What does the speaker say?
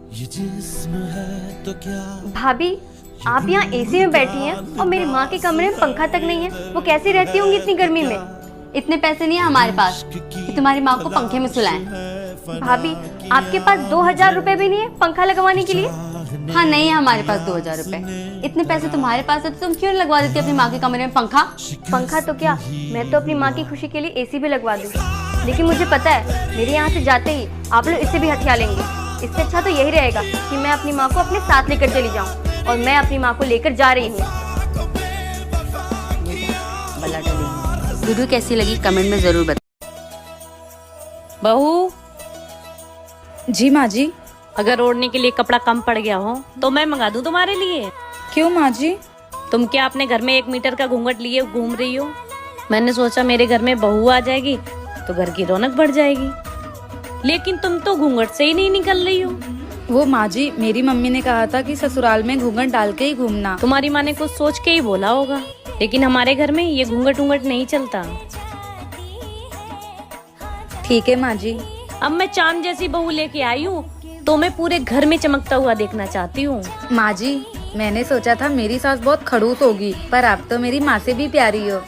ये जिस्म है तो क्या। भाभी, आप यहाँ एसी में बैठी हैं और मेरी माँ के कमरे में पंखा तक नहीं है। वो कैसी रहती होंगी इतनी गर्मी में? इतने पैसे नहीं है हमारे पास कि तुम्हारी माँ को पंखे में सुलाएं। भाभी, आपके पास 2000 रुपए भी नहीं है पंखा लगवाने के लिए? हाँ, नहीं है हमारे पास 2000 रुपए। इतने पैसे तुम्हारे पास है तो तुम क्यों लगवा देती अपनी माँ के कमरे में पंखा? पंखा तो क्या, मैं तो अपनी माँ की खुशी के लिए एसी भी लगवा दूँ। लेकिन मुझे पता है मेरे यहाँ से जाते ही आप लोग इससे भी हथिया लेंगे। इससे अच्छा तो यही रहेगा कि मैं अपनी माँ को अपने साथ लेकर चली जाऊँ, और मैं अपनी माँ को लेकर जा रही हूँ। वीडियो कैसी लगी कमेंट में जरूर बताओ। बहू, जी माँ जी। अगर ओढ़ने के लिए कपड़ा कम पड़ गया हो तो मैं मंगा दूं तुम्हारे लिए। क्यों माँ जी? तुम क्या अपने घर में 1 मीटर का घूंघट लिए घूम रही हो? मैंने सोचा मेरे घर में बहू आ जाएगी तो घर की रौनक बढ़ जाएगी, लेकिन तुम तो घूंघट से ही नहीं निकल रही हो। वो माँ जी, मेरी मम्मी ने कहा था कि ससुराल में घूंघट डाल के ही घूमना। तुम्हारी माँ ने कुछ सोच के ही बोला होगा, लेकिन हमारे घर में ये घूंघट उंघट नहीं चलता। ठीक है माँ जी। अब मैं चांद जैसी बहू लेके आई हूँ तो मैं पूरे घर में चमकता हुआ देखना चाहती हूँ। माँ जी, मैंने सोचा था मेरी सास बहुत खड़ूस होगी, पर आप तो मेरी माँ से भी प्यारी हो।